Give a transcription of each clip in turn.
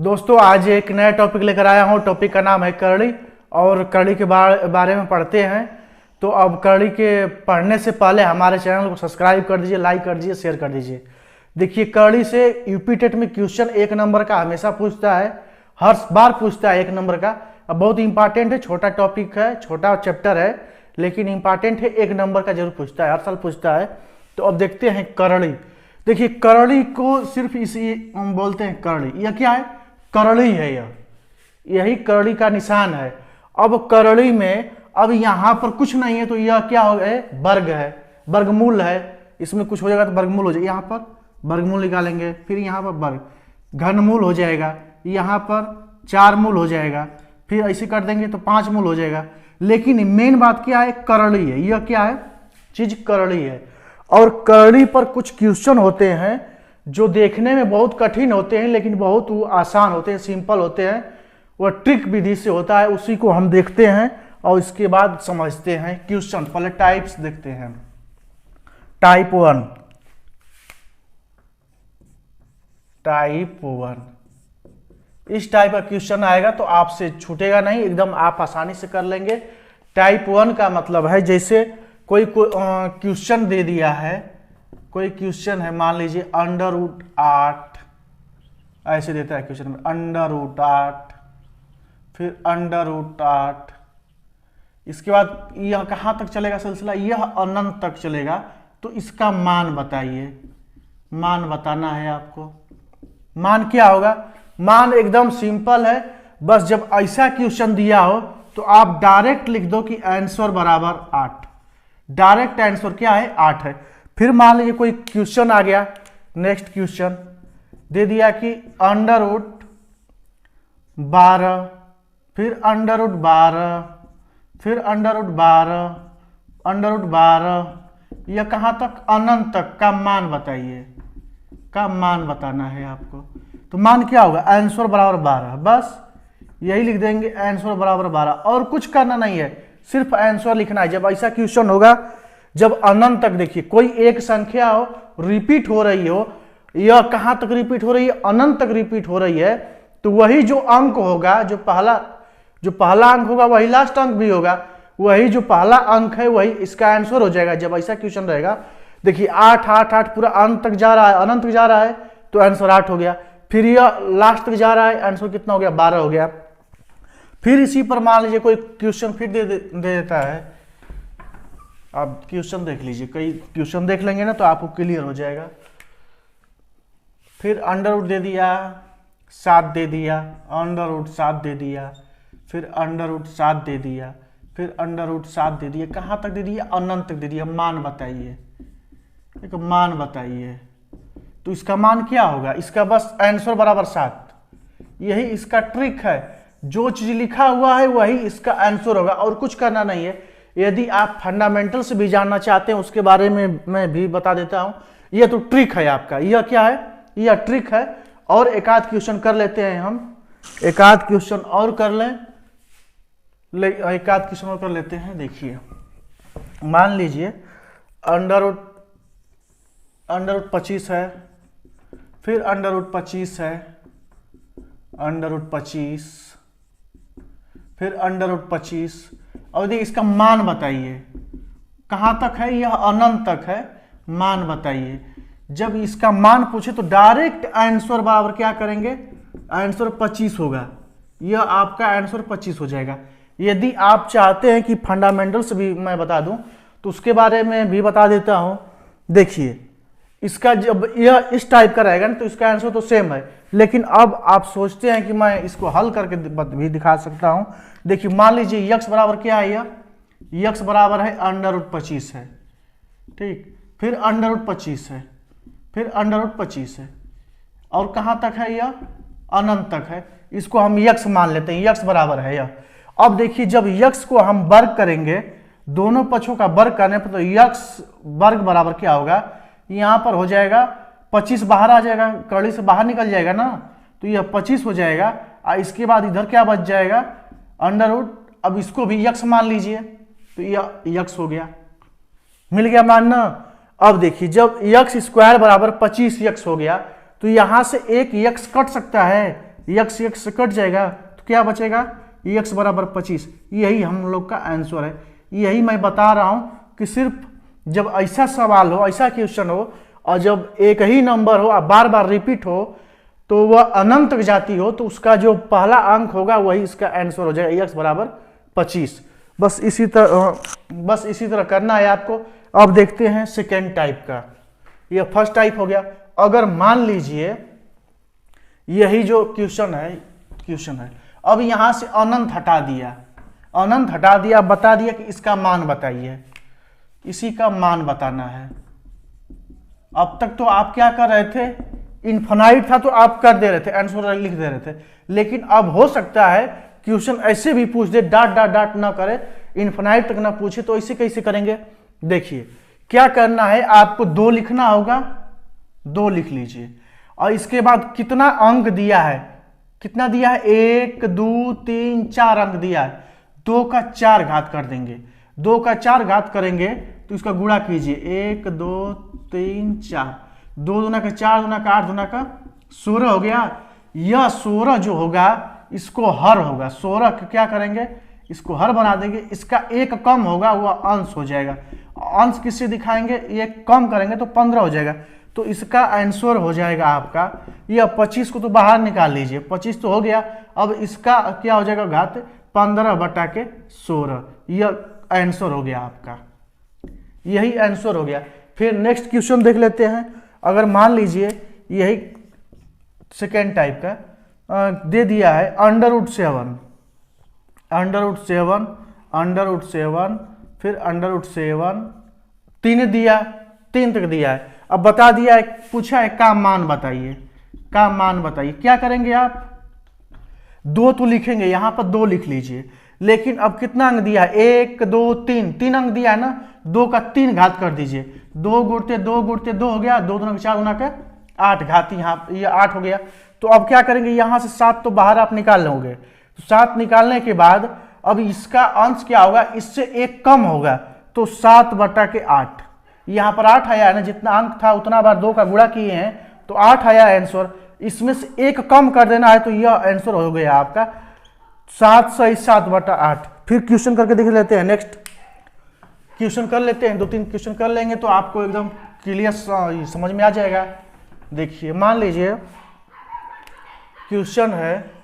दोस्तों आज एक नया टॉपिक लेकर आया हूँ। टॉपिक का नाम है करली और करली के बारे में पढ़ते हैं। तो अब करली के पढ़ने से पहले हमारे चैनल को सब्सक्राइब कर दीजिए, लाइक कर दीजिए, शेयर कर दीजिए। देखिए करली से यूपी टेट में क्वेश्चन 1 नंबर का हमेशा पूछता है, हर बार पूछता है 1 नंबर का। अब बहुत इंपॉर्टेंट है, छोटा टॉपिक है, छोटा चैप्टर है, लेकिन इंपॉर्टेंट है, 1 नंबर का जरूर पूछता है, हर साल पूछता है। तो अब देखते हैं करली। देखिए करली को सिर्फ इसी हम बोलते हैं करली। यह क्या है? करली है, यही करली का निशान है। अब करली में अब यहां पर कुछ नहीं है तो यह क्या हो गया? वर्ग है, वर्गमूल है। इसमें कुछ हो जाएगा तो वर्गमूल हो जाएगा, यहाँ पर वर्गमूल निकालेंगे, फिर यहाँ पर वर्ग, घनमूल हो जाएगा, यहाँ पर 4 मूल हो जाएगा, फिर ऐसे कर देंगे तो 5 मूल हो जाएगा। लेकिन मेन बात क्या है? करली है। यह क्या है? चीज करली है। और करली पर कुछ क्वेश्चन होते हैं जो देखने में बहुत कठिन होते हैं लेकिन बहुत आसान होते हैं, सिंपल होते हैं। वह ट्रिक विधि से होता है, उसी को हम देखते हैं और इसके बाद समझते हैं क्वेश्चन। पहले टाइप्स देखते हैं। टाइप 1, टाइप 1 इस टाइप का क्वेश्चन आएगा तो आपसे छूटेगा नहीं, एकदम आप आसानी से कर लेंगे। टाइप 1 का मतलब है जैसे कोई क्वेश्चन दे दिया है, कोई क्वेश्चन है, मान लीजिए √8 ऐसे देता है क्वेश्चन में, √8 फिर √8, इसके बाद यह कहां तक चलेगा सिलसिला? यह अनंत तक चलेगा। तो इसका मान बताइए, मान बताना है आपको। मान क्या होगा? मान एकदम सिंपल है, बस जब ऐसा क्वेश्चन दिया हो तो आप डायरेक्ट लिख दो कि आंसर बराबर 8। डायरेक्ट आंसर क्या है? 8 है। फिर मान लीजिए कोई क्वेश्चन आ गया, नेक्स्ट क्वेश्चन दे दिया कि √12 फिर √12 फिर √12 यह कहां तक? अनंत तक का मान बताइए, का मान बताना है आपको। तो मान क्या होगा? आंसर बराबर 12, बस यही लिख देंगे, आंसर बराबर 12। और कुछ करना नहीं है, सिर्फ आंसर लिखना है। जब ऐसा क्वेश्चन होगा, जब अनंत तक, देखिए कोई एक संख्या हो, रिपीट हो रही हो, यह कहां तक रिपीट हो रही है? अनंत तक रिपीट हो रही है, तो वही जो अंक होगा, जो पहला अंक होगा वही लास्ट अंक भी होगा, वही जो पहला अंक है वही इसका आंसर हो जाएगा जब ऐसा क्वेश्चन रहेगा। देखिए 8 8 8 पूरा अंत तक जा रहा है, अनंत तक जा रहा है, तो आंसर 8 हो गया। फिर यह लास्ट तक जा रहा है, आंसर कितना हो गया? 12 हो गया। फिर इसी पर मान लीजिए कोई क्वेश्चन फिर दे देता है। आप क्वेश्चन देख लीजिए, कई क्वेश्चन देख लेंगे ना तो आपको क्लियर हो जाएगा। फिर अंडर दे दिया, 7 दे दिया, √7 दे दिया, फिर √7 दे दिया, फिर √7 दे दिया, कहां तक दे दिया? अनंत तक दे दिया। मान बताइए, एक मान बताइए। तो इसका मान क्या होगा? इसका बस आंसर बराबर 7। यही इसका ट्रिक है, जो चीज लिखा हुआ है वही इसका आंसर होगा, और कुछ करना नहीं है। यदि आप फंडामेंटल से भी जानना चाहते हैं उसके बारे में मैं भी बता देता हूं। यह तो ट्रिक है आपका। यह क्या है? यह ट्रिक है। और एक आध क्वेश्चन कर लेते हैं हम, एक आध क्वेश्चन और कर लें, एक आध क्वेश्चन और कर लेते हैं। देखिए मान लीजिए √25 है, फिर √25 है, √25 फिर √25, और देखिए इसका मान बताइए, कहां तक है? यह अनंत तक है। मान बताइए। जब इसका मान पूछे तो डायरेक्ट आंसर बराबर क्या करेंगे? आंसर 25 होगा। यह आपका आंसर 25 हो जाएगा। यदि आप चाहते हैं कि फंडामेंटल्स भी मैं बता दूं तो उसके बारे में भी बता देता हूं। देखिए इसका जब यह इस टाइप का रहेगा ना तो इसका आंसर तो सेम है, लेकिन अब आप सोचते हैं कि मैं इसको हल करके भी दिखा सकता हूं। देखिए मान लीजिए यक्स बराबर क्या है? यक्स बराबर है √25 है, ठीक, फिर √25 है, फिर √25 है, और कहां तक है? यह अनंत तक है। इसको हम यक्स मान लेते हैं, यक्स बराबर है यह। अब देखिए जब यक्स को हम वर्ग करेंगे, दोनों पक्षों का वर्ग करने पर, तो यक्स वर्ग बराबर क्या होगा? यहां पर हो जाएगा 25 बाहर आ जाएगा, कड़ी से बाहर निकल जाएगा ना, तो यह 25 हो जाएगा। और इसके बाद इधर क्या बच जाएगा? √। अब इसको भी यक्स मान लीजिए, तो यह यक्स हो गया, मिल गया मान ना। अब देखिए जब x² बराबर 25 x हो गया तो यहां से एक x कट सकता है, एक्स एक्स से कट जाएगा तो क्या बचेगा, एक्स बराबर 25। यही हम लोग का आंसर है। यही मैं बता रहा हूँ कि सिर्फ जब ऐसा सवाल हो, ऐसा क्वेश्चन हो, और जब एक ही नंबर हो और बार बार रिपीट हो, तो वह अनंत तक जाती हो, तो उसका जो पहला अंक होगा वही इसका आंसर हो जाएगा, एक्स बराबर 25। बस इसी तरह करना है आपको। अब देखते हैं सेकेंड टाइप का। यह फर्स्ट टाइप हो गया। अगर मान लीजिए यही जो क्वेश्चन है, अब यहां से अनंत हटा दिया, बता दिया कि इसका मान बताइए, इसी का मान बताना है। अब तक तो आप क्या कर रहे थे, इन्फिनाइट था तो आप कर दे रहे थे, आंसर लिख दे रहे थे। लेकिन अब हो सकता है क्वेश्चन ऐसे भी पूछ दे, डाट ना करे, इन्फिनाइट तक ना पूछे, तो ऐसे कैसे करेंगे। देखिए क्या करना है, आपको 2 लिखना होगा, 2 लिख लीजिए, और इसके बाद कितना अंक दिया है, कितना दिया है, 1 2 3 4 अंक दिया है, 2 का 4 घात कर देंगे। 2 का 4 घात करेंगे तो इसका गुणा कीजिए, 1 2 3 4, 2 दूना का 4, दूना का 8, दूना का 16 हो गया। यह 16 जो होगा इसको हर होगा, 16 क्या करेंगे, इसको हर बना देंगे। इसका एक कम होगा वह अंश हो जाएगा। अंश किससे दिखाएंगे, ये कम करेंगे तो 15 हो जाएगा। तो इसका आंसर हो जाएगा आपका, यह 25 को तो बाहर निकाल लीजिए, 25 तो हो गया। अब इसका क्या हो जाएगा, घात 15/16। यह आंसर हो गया आपका, यही आंसर हो गया। फिर नेक्स्ट क्वेश्चन देख लेते हैं। अगर मान लीजिए यही सेकेंड टाइप का दे दिया है, √7, फिर √7, 3 दिया, 3 तक दिया है। अब बता दिया है, पूछा है का मान बताइए, क्या करेंगे आप, 2 तो लिखेंगे, यहां पर 2 लिख लीजिए। लेकिन अब कितना अंक दिया है, 1 2 3, 3 अंक दिया है ना, 2 का 3 घात कर दीजिए, 2 गुणते 2 हो गया, 2 दूना का 4, दूना का 8, घात यहाँ ये 8 हो गया। तो अब क्या करेंगे, यहां से 7 तो बाहर आप निकाल लोगे, तो 7 निकालने के बाद अब इसका अंश क्या होगा, इससे 1 कम होगा, तो 7/8। यहां पर 8 आया है ना, जितना अंक था उतना बार 2 का गुणा किए हैं तो 8 आया आंसर। इसमें से 1 कम कर देना है, तो यह आंसर हो गया आपका 7 सही 7/8। फिर क्वेश्चन करके देख लेते हैं, नेक्स्ट क्वेश्चन कर लेते हैं, 2-3 क्वेश्चन कर लेंगे तो आपको एकदम क्लियर समझ में आ जाएगा। देखिए मान लीजिए क्वेश्चन है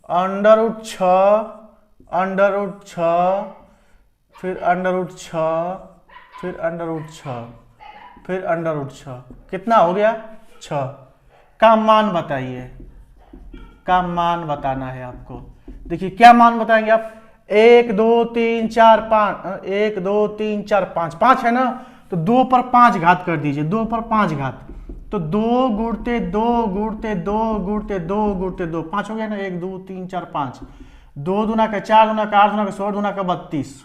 √6, फिर √6, फिर √6, कितना हो गया, 6। का मान बताइए, का मान बताना है आपको। देखिए क्या मान बताएंगे आप, 1 2 3 4 5, 1 2 3 4 5, 5 है ना, तो 2 पर 5 घात कर दीजिए, 2 पर 5 घात, तो 2 गुणते 2 गुणते 2 गुणते 2 गुणते 2, 5 हो गया ना, 1 2 3 4 5, 2 दूना का 4, दूना का 8, दूना का 16, दूना का 32,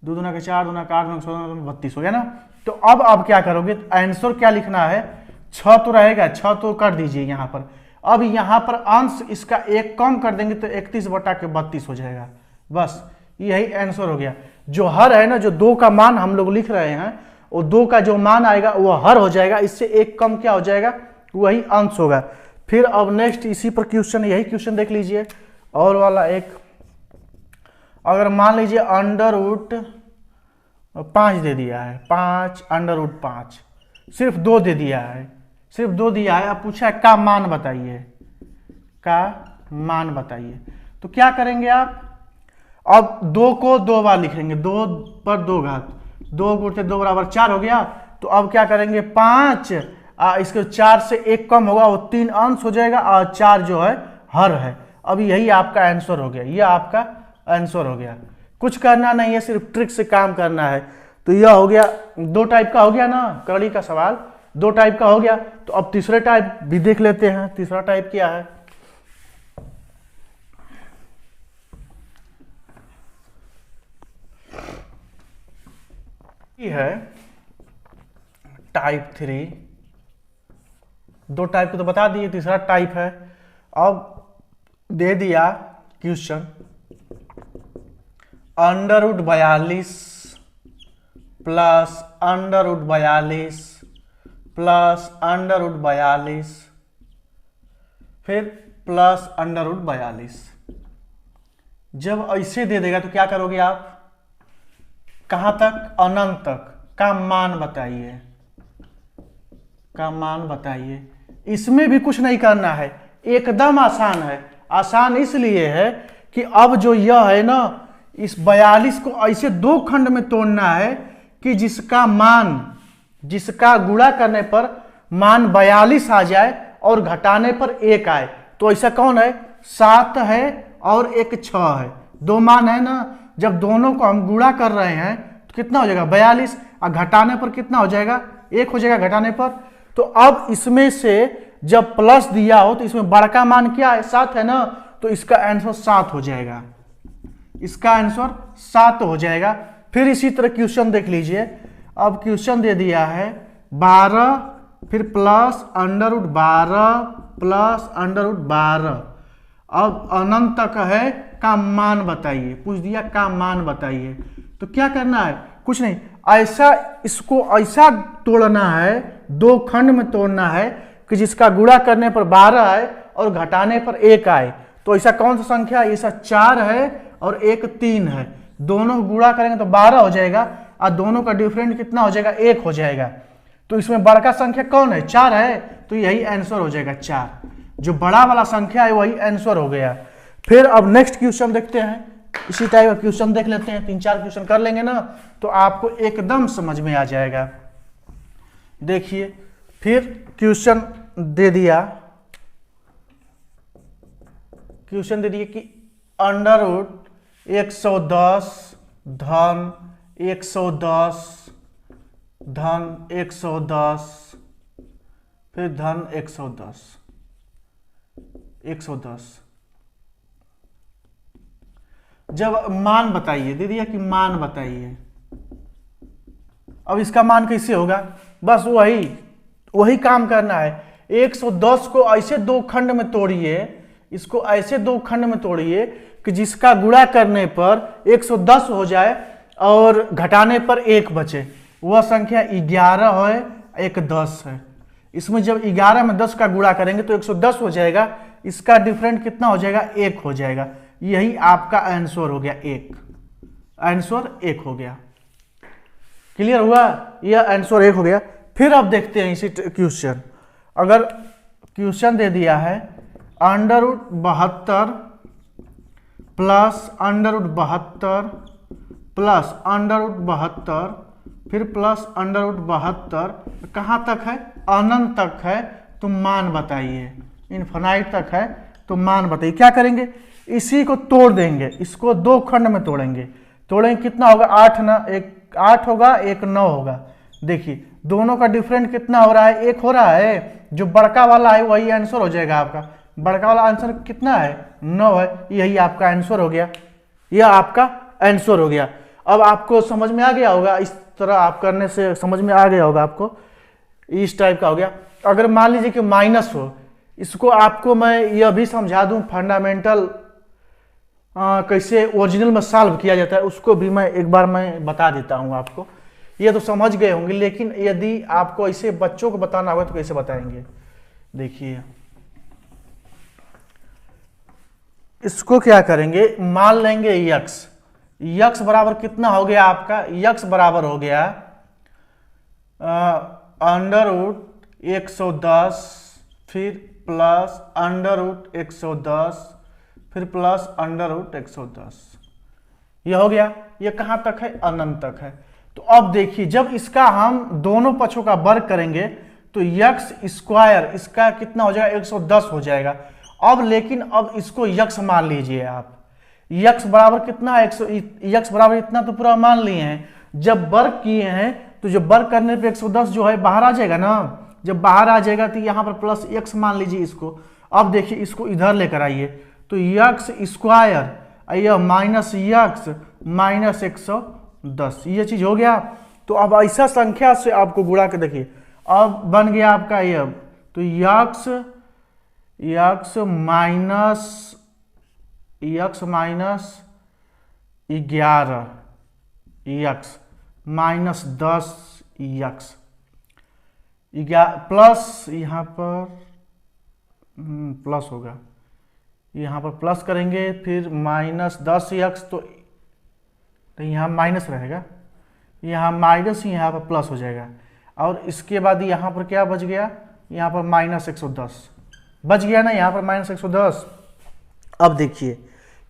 2 दूना का 4, दूना का 8, दूना का 16, 32 हो गया ना। तो अब क्या करोगे, आंसर क्या लिखना है, 6 तो रहेगा, 6 तो कर दीजिए यहाँ पर। अब यहाँ पर अंश इसका 1 कम कर देंगे तो 31/32 हो जाएगा। बस यही आंसर हो गया। जो हर है ना, जो 2 का मान हम लोग लिख रहे हैं, वो 2 का जो मान आएगा वो हर हो जाएगा, इससे 1 कम क्या हो जाएगा, वही अंश होगा। फिर अब नेक्स्ट इसी पर क्वेश्चन, यही क्वेश्चन देख लीजिए और वाला एक। अगर मान लीजिए √5 दे दिया है, 5 √5, सिर्फ 2 दे दिया है, सिर्फ 2 दिया है। अब पूछा है का मान बताइए, का मान बताइए। तो क्या करेंगे आप, अब 2 को 2 बार लिखेंगे, 2 पर 2 घात, 2 गुणते 2 बराबर 4 हो गया। तो अब क्या करेंगे, 5 इसके 4 से 1 कम होगा, वो 3 अंश हो जाएगा, और 4 जो है हर है। अब यही आपका आंसर हो गया, यह आपका आंसर हो गया। कुछ करना नहीं है, सिर्फ ट्रिक से काम करना है। तो यह हो गया, 2 टाइप का हो गया ना, कड़ी का सवाल 2 टाइप का हो गया। तो अब तीसरे टाइप भी देख लेते हैं। तीसरा टाइप क्या है, ये है टाइप 3। 2 टाइप को तो बता दिए, तीसरा टाइप है। अब दे दिया क्वेश्चन, √42 प्लस √42 प्लस √42 फिर प्लस अंडर रूट 42। जब ऐसे दे देगा तो क्या करोगे आप, कहां तक, अनंत तक का मान बताइए, का मान बताइए। इसमें भी कुछ नहीं करना है, एकदम आसान है। आसान इसलिए है कि अब जो यह है ना, इस 42 को ऐसे दो खंड में तोड़ना है कि जिसका मान, जिसका गुणा करने पर मान 42 आ जाए और घटाने पर 1 आए। तो ऐसा कौन है, 7 है और एक 6 है, दो मान है ना। जब दोनों को हम गुणा कर रहे हैं तो कितना हो जाएगा 42, और घटाने पर कितना हो जाएगा, 1 हो जाएगा घटाने पर। तो अब इसमें से जब प्लस दिया हो तो इसमें बड़का मान क्या है, 7 है ना, तो इसका आंसर 7 हो जाएगा, इसका आंसर 7 हो जाएगा। फिर इसी तरह क्वेश्चन देख लीजिए। अब क्वेश्चन दे दिया है 12 फिर plus under root 12 plus under root 12। अब अनंत तक है, का मान बताइए, पूछ दिया का मान बताइए। तो क्या करना है, कुछ नहीं, ऐसा इसको ऐसा तोड़ना है, दो खंड में तोड़ना है कि जिसका गुणा करने पर 12 आए और घटाने पर 1 आए। तो ऐसा कौन सा संख्या है, ऐसा 4 है और एक 3 है। दोनों गुणा करेंगे तो 12 हो जाएगा और दोनों का डिफरेंट कितना हो जाएगा, 1 हो जाएगा। तो इसमें बड़का संख्या कौन है, 4 है, तो यही आंसर हो जाएगा 4। जो बड़ा वाला संख्या है वही आंसर हो गया। फिर अब नेक्स्ट क्वेश्चन देखते हैं, इसी टाइप का क्वेश्चन देख लेते हैं, 3-4 क्वेश्चन कर लेंगे ना तो आपको एकदम समझ में आ जाएगा। देखिए फिर क्वेश्चन दे दिया, क्वेश्चन दे दिए कि अंडर रूट 110 धन 110 धन 110 फिर धन 110 110। जब मान बताइए, दे दिया कि मान बताइए। अब इसका मान कैसे होगा, बस वही काम करना है। 110 को ऐसे दो खंड में तोड़िए, इसको ऐसे दो खंड में तोड़िए कि जिसका गुणा करने पर 110 हो जाए और घटाने पर 1 बचे। वह संख्या 11 है, एक 10 है। इसमें जब 11 में 10 का गुणा करेंगे तो 110 हो जाएगा, इसका डिफरेंट कितना हो जाएगा, 1 हो जाएगा। यही आपका आंसर हो गया, 1 आंसर 1 हो गया। क्लियर हुआ, यह आंसर 1 हो गया। फिर अब देखते हैं इसी क्वेश्चन। अगर क्वेश्चन दे दिया है under root 72 plus under root 72 plus under root 72 फिर प्लस अंडर रूट 72, कहाँ तक है, अनंत तक है, तो मान बताइए। इनफिनाइट तक है तो मान बताइए। क्या करेंगे, इसी को तोड़ देंगे, इसको दो खंड में तोड़ेंगे। तोड़ेंगे कितना होगा, 8 ना, एक 8 होगा, एक 9 होगा। देखिए दोनों का डिफरेंट कितना हो रहा है, 1 हो रहा है। जो बड़का वाला है वही आंसर हो जाएगा आपका। बड़का वाला आंसर कितना है, 9 है, यही आपका आंसर हो गया, यह आपका आंसर हो गया। अब आपको समझ में आ गया होगा, इस तरह आप करने से समझ में आ गया होगा आपको, इस टाइप का हो गया। अगर मान लीजिए कि माइनस हो, इसको आपको मैं यह भी समझा दूं फंडामेंटल कैसे ओरिजिनल में सॉल्व किया जाता है, उसको भी मैं एक बार मैं बता देता हूं आपको। ये तो समझ गए होंगे, लेकिन यदि आपको ऐसे बच्चों को बताना होगा तो कैसे बताएंगे। देखिए इसको क्या करेंगे, मान लेंगे यक्स, यक्स बराबर कितना हो गया आपका, यक्स बराबर हो गया अंडर रूट 110 फिर प्लस अंडर रूट 110 फिर प्लस अंडर रूट 110। यह हो गया, यह कहां तक है, अनंत तक है। तो अब देखिए जब इसका हम दोनों पक्षों का वर्ग करेंगे तो यक्स स्क्वायर इसका कितना हो जाएगा, 110 हो जाएगा। अब लेकिन अब इसको यक्स मान लीजिए आप, यक्स बराबर कितना है, यक्स बराबर इतना तो पूरा मान लिए हैं। जब वर्ग किए हैं तो जब वर्ग करने पे 110 जो है बाहर आ जाएगा ना, जब बाहर आ जाएगा तो यहाँ पर प्लस एक्स मान लीजिए इसको। अब देखिए इसको इधर लेकर आइए तो यक्स स्क्वायर यह माइनस यक्स माइनस 110, ये चीज हो गया। तो अब ऐसा संख्या से आपको गुणा के देखिए, अब बन गया आपका यह, तो x minus 11 x minus 10 x plus यहाँ पर प्लस होगा, यहाँ पर प्लस करेंगे, फिर -10x, तो यहाँ माइनस रहेगा, यहाँ माइनस ही यहाँ पर प्लस हो जाएगा। और इसके बाद यहाँ पर क्या बच गया, यहाँ पर -110 बच गया ना, यहाँ पर -110। अब देखिए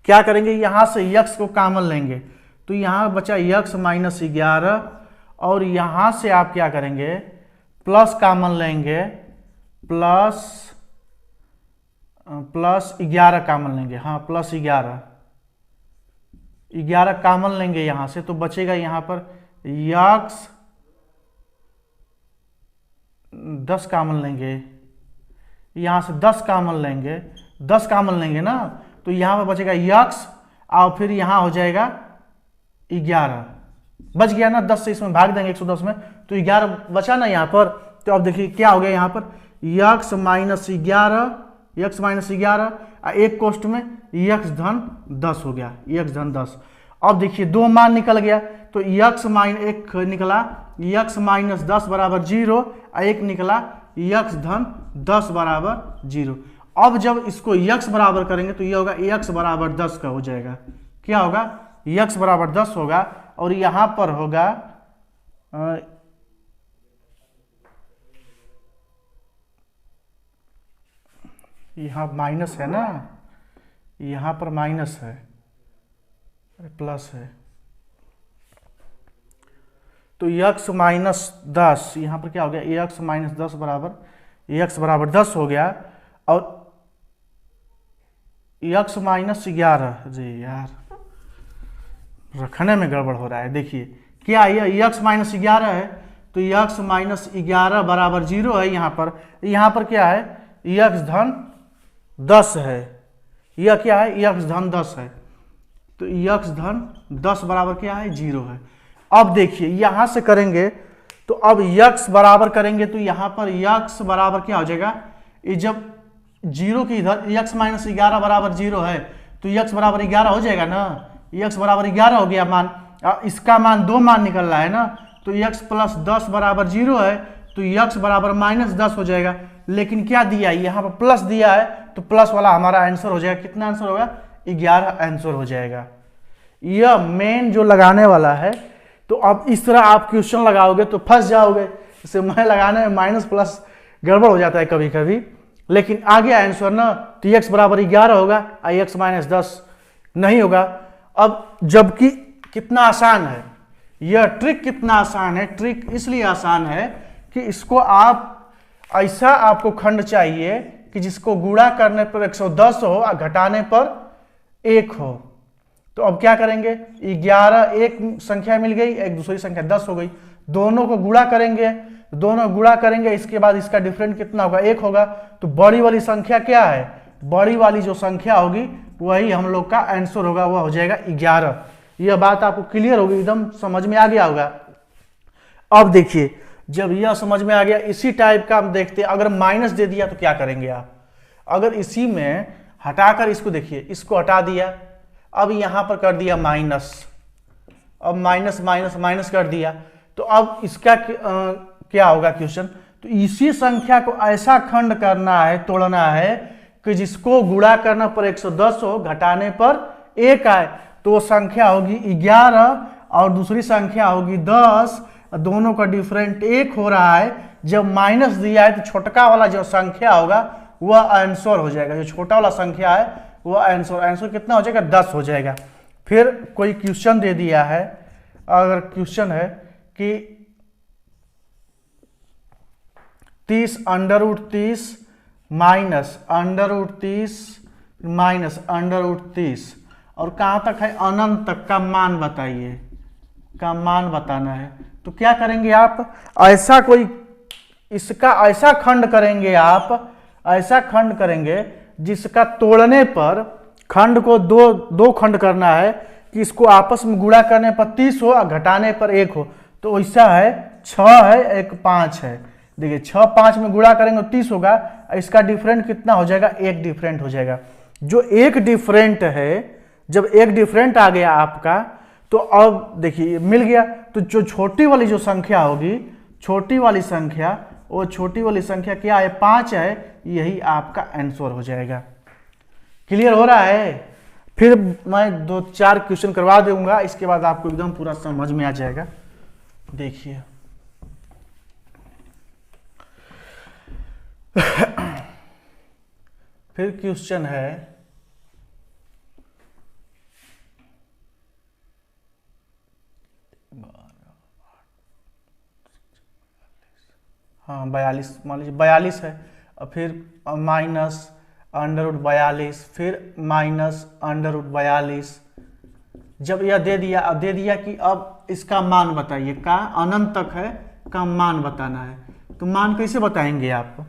क्या करेंगे, यहाँ से x को कॉमन लेंगे, तो यहाँ बचा x -11, और यहाँ से आप क्या करेंगे, प्लस कॉमन लेंगे, प्लस 11 कॉमन लेंगे, हाँ +11 कॉमन लेंगे यहाँ से, तो बचेगा यहाँ पर x 10 कॉमन लेंगे, यहाँ से 10 कॉमन लेंगे, 10 कॉमन लेंगे ना, तो यहाँ पर बचेगा x, और फिर यहाँ हो जाएगा 11, बच गया ना, 10 से इसमें भाग देंगे 110 में, तो 11 बचा ना यहाँ पर। तो अब देखिए क्या हो गया यहाँ पर, x -11 एक कोष्ट में x धन 10 हो गया, x धन 10। अब देखिए दो मान निकल गया, तो एक निकला x -10 बराबर 0, और एक निकला x धन 10 बराबर 0। अब जब इसको x बराबर करेंगे तो ये होगा x बराबर 10 का हो जाएगा, क्या होगा, x बराबर 10 होगा, और यहाँ पर होगा यहाँ माइनस है ना, यहाँ पर माइनस है, प्लस है, तो x -10, यहाँ पर क्या हो गया, x -10 बराबर 10 हो गया, और x -11, जी यार रखने में गड़बड़ हो रहा है। देखिए क्या ये x -11 है, तो x -11 बराबर 0 है, यहाँ पर क्या है, x धन 10 है, यह क्या है, x धन 10 है, तो x धन 10 बराबर क्या है, 0 है। अब देखिए यहां से करेंगे, तो अब x बराबर करेंगे, तो यहां पर x बराबर क्या हो जाएगा, ये जब 0 की इधर x -11 बराबर 0 है, तो x बराबर 11 हो जाएगा ना, x बराबर 11 हो गया मान, इसका मान 2 मान निकल रहा है ना, तो x + 10 बराबर 0 है, तो x बराबर -10 हो जाएगा। लेकिन क्या दिया है, यहाँ पर प्लस दिया है, तो प्लस वाला हमारा आंसर हो जाएगा, कितना आंसर होगा, 11 आंसर हो जाएगा। यह मेन जो लगाने वाला है, तो अब इस तरह आप क्वेश्चन लगाओगे तो फंस जाओगे, जैसे मैं लगाने में माइनस प्लस गड़बड़ हो जाता है कभी कभी, लेकिन आ गया आंसर ना, तो x बराबर 11 होगा, x -10 नहीं होगा। अब जबकि कितना आसान है यह ट्रिक, कितना आसान है, ट्रिक इसलिए आसान है कि इसको आप ऐसा आपको खंड चाहिए कि जिसको गुणा करने पर 110 हो और घटाने पर 1 हो। तो अब क्या करेंगे, 11 एक संख्या मिल गई, एक दूसरी संख्या 10 हो गई, दोनों को गुणा करेंगे, इसके बाद इसका डिफरेंट कितना होगा, 1 होगा। तो बड़ी वाली संख्या क्या है, बड़ी वाली जो संख्या होगी वही हम लोग का आंसर होगा, वह हो जाएगा 11। यह बात आपको क्लियर होगी, एकदम समझ में आ गया होगा। अब देखिए जब यह समझ में आ गया, इसी टाइप का हम देखते हैं, अगर माइनस दे दिया तो क्या करेंगे आप, अगर इसी में हटाकर इसको देखिए, इसको हटा दिया, अब यहां पर कर दिया माइनस, अब माइनस माइनस माइनस कर दिया, तो अब इसका क्या होगा क्वेश्चन, तो इसी संख्या को ऐसा खंड करना है, तोड़ना है कि जिसको गुणा करना पर 110 हो, घटाने पर 1 आए, तो वो संख्या होगी 11 और दूसरी संख्या होगी 10, दोनों का डिफरेंट 1 हो रहा है। जब माइनस दिया है तो छोटका वाला जो संख्या होगा वह आंसर हो जाएगा, जो छोटा वाला संख्या है वह आंसर कितना हो जाएगा, 10 हो जाएगा। फिर कोई क्वेश्चन दे दिया है, अगर क्वेश्चन है कि 30 √30 माइनस √30 और कहां तक है, अनंत तक का मान बताइए, का मान बताना है। तो क्या करेंगे आप, ऐसा कोई इसका ऐसा खंड करेंगे, आप ऐसा खंड करेंगे जिसका तोड़ने पर खंड को दो खंड करना है कि इसको आपस में गुणा करने पर 30 हो और घटाने पर 1 हो। तो ऐसा है 6 है, एक 5 है, देखिए 6 5 में गुणा करेंगे तो 30 होगा, इसका डिफरेंट कितना हो जाएगा, 1 डिफरेंट हो जाएगा। जो 1 डिफरेंट है, जब 1 डिफरेंट आ गया आपका, तो अब देखिए मिल गया, तो जो छोटी वाली जो संख्या होगी, छोटी वाली संख्या वो छोटी वाली संख्या क्या है, 5 है, यही आपका आंसर हो जाएगा। क्लियर हो रहा है? फिर मैं 2-4 क्वेश्चन करवा दूंगा, इसके बाद आपको एकदम पूरा समझ में आ जाएगा। देखिए फिर क्वेश्चन है, हाँ 42, मान लीजिए 42 है, और फिर माइनस अंडर रूट 42, फिर माइनस अंडर रूट 42। जब यह दे दिया, अब दे दिया कि अब इसका मान बताइए, का अनंत तक है, का मान बताना है। तो मान कैसे बताएंगे आप?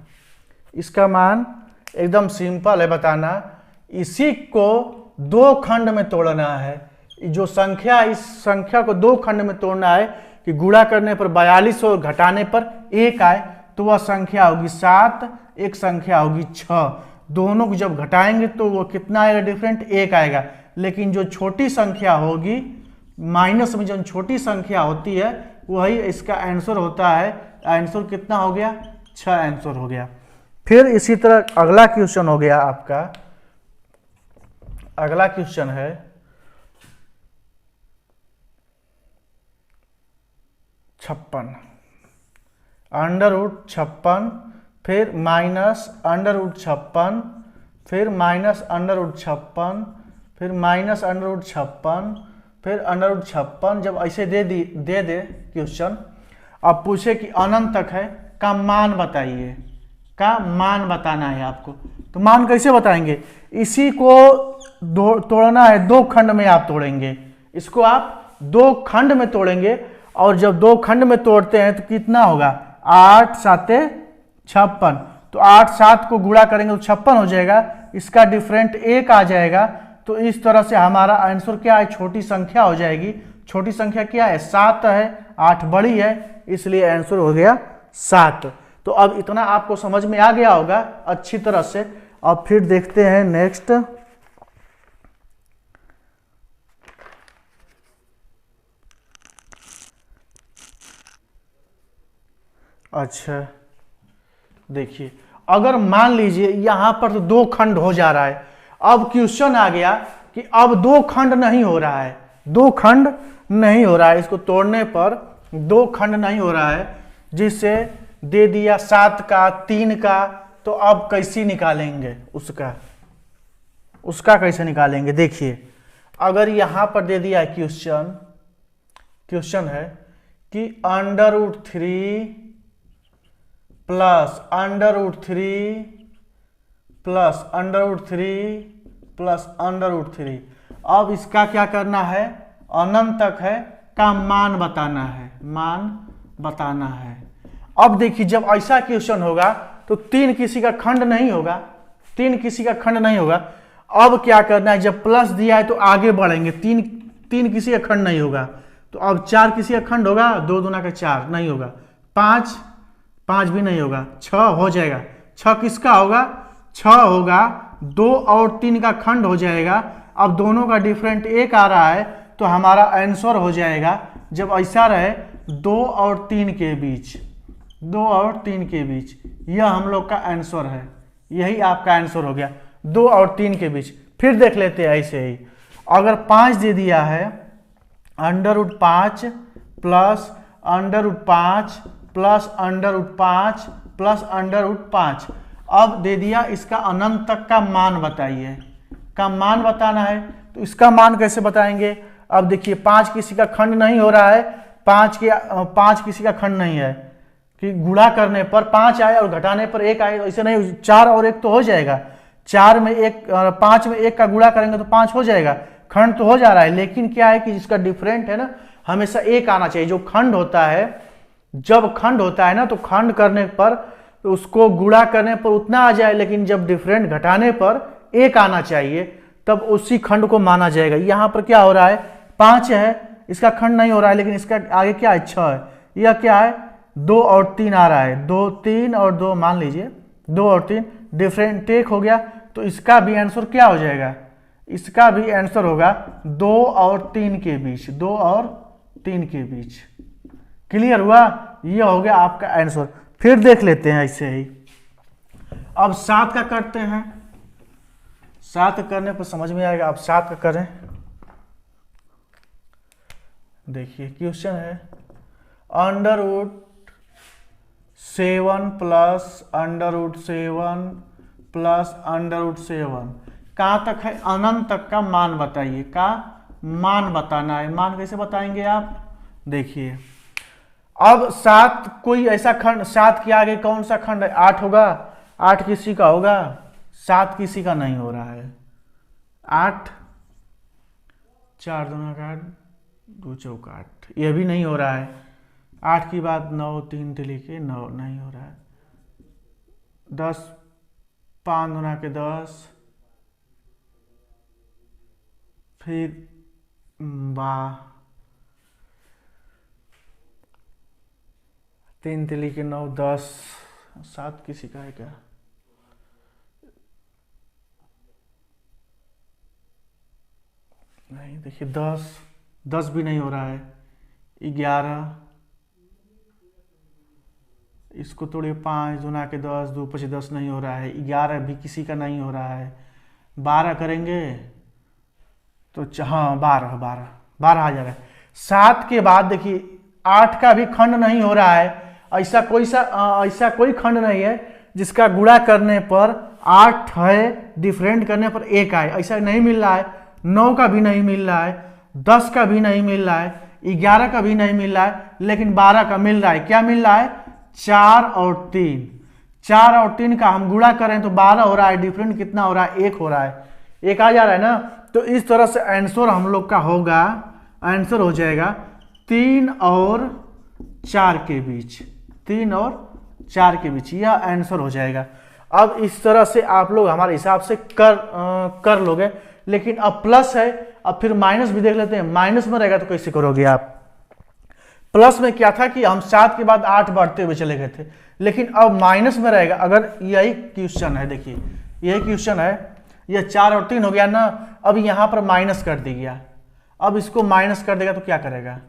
इसका मान एकदम सिंपल है बताना, इसी को 2 खंड में तोड़ना है। जो संख्या, इस संख्या को 2 खंड में तोड़ना है कि गुणा करने पर 42 और घटाने पर 1 आए, तो वह संख्या होगी 7, एक संख्या होगी 6। दोनों को जब घटाएंगे तो वो कितना आएगा डिफरेंट, 1 आएगा। लेकिन जो छोटी संख्या होगी, माइनस में जो छोटी संख्या होती है, वही इसका आंसर होता है। आंसर कितना हो गया, 6 आंसर हो गया। फिर इसी तरह अगला क्वेश्चन हो गया आपका, अगला क्वेश्चन है 56, अंडर रूट 56, फिर माइनस अंडर रूट 56, फिर माइनस अंडर रूट 56, फिर माइनस अंडर रूट 56, फिर अंडर रूट 56। जब ऐसे दे दे क्वेश्चन, अब पूछे कि अनंत तक है, का मान बताइए, का मान बताना है आपको। तो मान कैसे बताएंगे? इसी को तोड़ना है, 2 खंड में आप तोड़ेंगे, इसको आप 2 खंड में तोड़ेंगे। और जब 2 खंड में तोड़ते हैं तो कितना होगा, 8 7 56। तो 8 7 को गुणा करेंगे तो 56 हो जाएगा, इसका डिफरेंट 1 आ जाएगा। तो इस तरह से हमारा आंसर क्या है, छोटी संख्या हो जाएगी। छोटी संख्या क्या है, 7 है, 8 बड़ी है, इसलिए आंसर हो गया 7। तो अब इतना आपको समझ में आ गया होगा अच्छी तरह से। अब फिर देखते हैं नेक्स्ट। अच्छा देखिए, अगर मान लीजिए यहां पर तो 2 खंड हो जा रहा है, अब क्वेश्चन आ गया कि अब 2 खंड नहीं हो रहा है, 2 खंड नहीं हो रहा है, इसको तोड़ने पर 2 खंड नहीं हो रहा है, जिससे दे दिया 7 का 3 का। तो अब कैसे निकालेंगे उसका कैसे निकालेंगे? देखिए, अगर यहां पर दे दिया क्वेश्चन है कि under root 3 plus under root 3 plus under root 3 plus under root 3। अब इसका क्या करना है, अनंत तक है, का मान बताना है, मान बताना है। अब देखिए, जब ऐसा क्वेश्चन होगा तो 3 किसी का खंड नहीं होगा, 3 किसी का खंड नहीं होगा। अब क्या करना है, जब प्लस दिया है तो आगे बढ़ेंगे, 3 किसी का खंड नहीं होगा। तो अब 4 किसी का खंड होगा, 2 दूना का 4 नहीं होगा, 5 भी नहीं होगा, 6 हो जाएगा। 6 किसका होगा, 6 होगा, 2 और 3 का खंड हो जाएगा। अब दोनों का डिफरेंट 1 आ रहा है, तो हमारा आंसर हो जाएगा, जब ऐसा रहे 2 और 3 के बीच, 2 और 3 के बीच, यह हम लोग का आंसर है। यही आपका आंसर हो गया, 2 और 3 के बीच। फिर देख लेते हैं ऐसे ही, अगर 5 दे दिया है, under root 5 plus under root 5 plus under root 5 plus under root 5। अब दे दिया इसका अनंत तक का मान बताइए, का मान बताना है। तो इसका मान कैसे बताएंगे? अब देखिए, 5 किसी का खंड नहीं हो रहा है, 5 किसी का खंड नहीं है कि गुणा करने पर 5 आए और घटाने पर 1 आए, ऐसे नहीं, 4 और 1 तो हो जाएगा। 4 में 1, 5 में 1 का गुणा करेंगे तो 5 हो जाएगा, खंड तो हो जा रहा है। लेकिन क्या है कि जिसका डिफरेंट है ना, हमेशा 1 आना चाहिए। जो खंड होता है, जब खंड होता है ना, तो खंड करने पर तो उसको गुणा करने पर उतना आ जाए, लेकिन जब डिफरेंट घटाने पर 1 आना चाहिए, तब उसी खंड को माना जाएगा। यहाँ पर क्या हो रहा है, 5 है, इसका खंड नहीं हो रहा है, लेकिन इसका आगे क्या है, 6 है। यह क्या है, 2 और 3 आ रहा है, 2 3 और 2 मान लीजिए, 2 और 3 डिफरेंट टेक हो गया। तो इसका भी आंसर क्या हो जाएगा, इसका भी आंसर होगा 2 और 3 के बीच, 2 और 3 के बीच। क्लियर हुआ, यह हो गया आपका आंसर। फिर देख लेते हैं ऐसे ही। अब 7 का करते हैं, 7 करने पर समझ में आएगा। अब 7 का करें, देखिए क्वेश्चन है √7 प्लस √7 प्लस √7 कहाँ तक है? अनंत तक का मान बताइए। का मान बताना है। मान कैसे बताएंगे आप? देखिए अब 7 कोई ऐसा खंड, 7 के आगे कौन सा खंड है? 8 होगा। 8 किसी का होगा? 7 किसी का नहीं हो रहा है। 8 4 दूना का 8, 2 चौका 8, यह भी नहीं हो रहा है। 8 की बात 9 3 तिली के 9 नहीं हो रहा है। 10 5 दूना के 10, फिर 3 तिली के 9 10, 7 किसी का है क्या? नहीं, देखिए 10 भी नहीं हो रहा है। 11, इसको तोड़िए 5 दूना के 10, 2 5 10 नहीं हो रहा है। 11 भी किसी का नहीं हो रहा है। 12 करेंगे तो हाँ 12 आ जा रहा है। 7 के बाद देखिए 8 का भी खंड नहीं हो रहा है। ऐसा कोई खंड नहीं है जिसका गुणा करने पर 8 है, डिफरेंट करने पर 1 आए। ऐसा नहीं मिल रहा है। 9 का भी नहीं मिल रहा है, 10 का भी नहीं मिल रहा है, 11 का भी नहीं मिल रहा है, लेकिन 12 का मिल रहा है। क्या मिल रहा है? 4 और 3। 4 और 3 का हम गुणा करें तो 12 हो रहा है। डिफरेंट कितना हो रहा है? 1 हो रहा है। 1 आ जा रहा है ना। तो इस तरह से आंसर हम लोग का होगा, आंसर हो जाएगा 3 और 4 के बीच। 3 और 4 के बीच यह आंसर हो जाएगा। अब इस तरह से आप लोग हमारे हिसाब से कर लोगे। लेकिन अब प्लस है, अब फिर माइनस भी देख लेते हैं। माइनस में रहेगा तो कैसे करोगे आप? प्लस में क्या था कि हम 7 के बाद 8 बढ़ते हुए चले गए थे, लेकिन अब माइनस में रहेगा। अगर यही क्वेश्चन है, देखिए यही क्वेश्चन है, यह 4 और 3 हो गया ना। अब यहां पर माइनस कर दिया। अब इसको माइनस कर देगा तो क्या करेगा?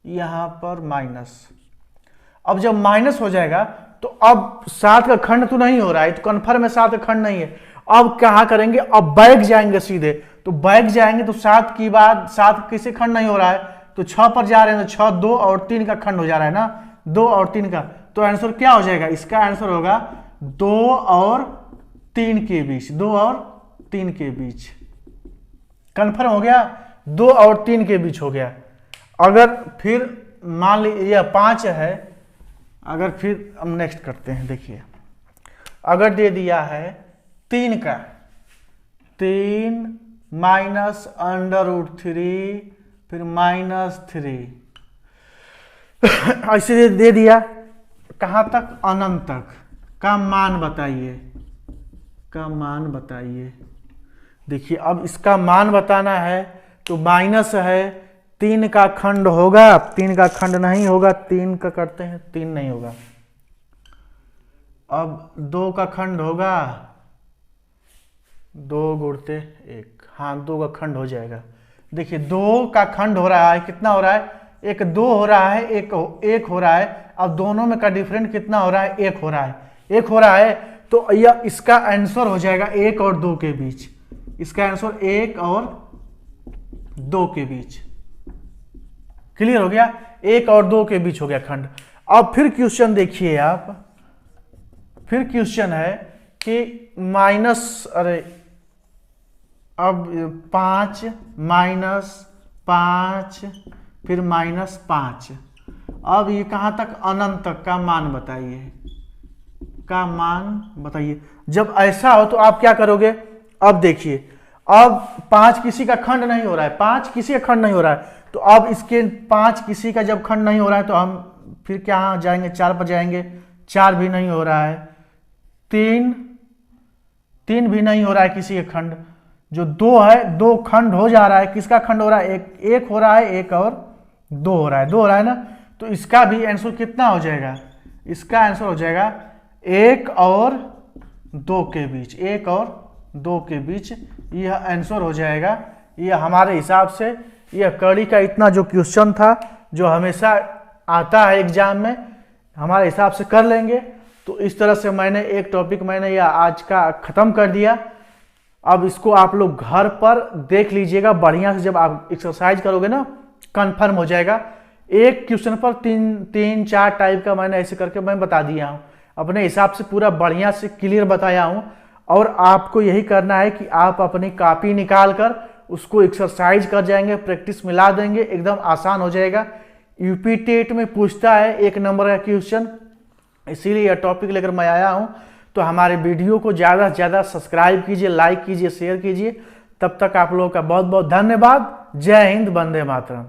यहां पर माइनस। अब जब माइनस हो जाएगा तो अब 7 का खंड तो नहीं हो रहा है, तो कन्फर्म है 7 का खंड नहीं है। अब क्या करेंगे? अब बैक जाएंगे सीधे। तो बैक जाएंगे तो 7 की बात, 7 किसी खंड नहीं हो रहा है तो 6 पर जा रहे हैं, तो 6 2 और 3 का खंड हो जा रहा है ना। 2 और 3 का, तो आंसर क्या हो जाएगा? इसका आंसर होगा 2 और 3 के बीच। 2 और 3 के बीच कन्फर्म हो गया। 2 और 3 के बीच हो गया। अगर फिर मान लीजिए 5 है, अगर फिर हम नेक्स्ट करते हैं। देखिए अगर दे दिया है 3 का, 3 माइनस √3 फिर -3 ऐसे दे दिया। कहां तक? अनंत तक का मान बताइए। का मान बताइए। देखिए अब इसका मान बताना है तो माइनस है, 3 का खंड होगा? 3 का खंड नहीं होगा। 3 का करते हैं, 3 नहीं होगा। अब 2 का खंड होगा, 2 गुणते 1, हाँ 2 का खंड हो जाएगा। देखिए 2 का खंड हो रहा है, कितना हो रहा है? 1 2 हो रहा है, 1 हो रहा है। अब दोनों में का डिफरेंट कितना हो रहा है? 1 हो रहा है। 1 हो रहा है तो यह इसका आंसर हो जाएगा 1 और 2 के बीच। इसका आंसर 1 और 2 के बीच। क्लियर हो गया? 1 और 2 के बीच हो गया खंड। अब फिर क्वेश्चन देखिए आप। फिर क्वेश्चन है कि अब 5 -5 फिर -5। अब ये कहां तक? अनंत तक का मान बताइए। का मान बताइए। जब ऐसा हो तो आप क्या करोगे? अब देखिए अब 5 किसी का खंड नहीं हो रहा है। 5 किसी का खंड नहीं हो रहा है, तो अब इसके 5 किसी का जब खंड नहीं हो रहा है तो हम फिर क्या जाएंगे? 4 पर जाएंगे। 4 भी नहीं हो रहा है। 3 भी नहीं हो रहा है किसी का खंड। जो 2 है, 2 खंड हो जा रहा है। किसका खंड हो रहा है? 1 हो रहा है, 1 और 2 हो रहा है। 2 हो रहा है ना। तो इसका भी आंसर कितना हो जाएगा? इसका आंसर हो जाएगा 1 और 2 के बीच। 1 और 2 के बीच यह आंसर हो जाएगा। यह हमारे हिसाब से यह कड़ी का इतना जो क्वेश्चन था, जो हमेशा आता है एग्जाम में, हमारे हिसाब से कर लेंगे। तो इस तरह से मैंने एक टॉपिक मैंने यह आज का ख़त्म कर दिया। अब इसको आप लोग घर पर देख लीजिएगा बढ़िया से, जब आप एक्सरसाइज करोगे ना कंफर्म हो जाएगा। एक क्वेश्चन पर तीन चार टाइप का मैंने ऐसे करके मैं बता दिया हूँ, अपने हिसाब से पूरा बढ़िया से क्लियर बताया हूँ। और आपको यही करना है कि आप अपनी कॉपी निकाल कर उसको एक्सरसाइज कर जाएंगे, प्रैक्टिस मिला देंगे, एकदम आसान हो जाएगा। यूपी टेट में पूछता है 1 नंबर का क्वेश्चन, इसीलिए यह टॉपिक लेकर मैं आया हूं। तो हमारे वीडियो को ज़्यादा से ज़्यादा सब्सक्राइब कीजिए, लाइक कीजिए, शेयर कीजिए। तब तक आप लोगों का बहुत बहुत धन्यवाद। जय हिंद, वंदे मातरम।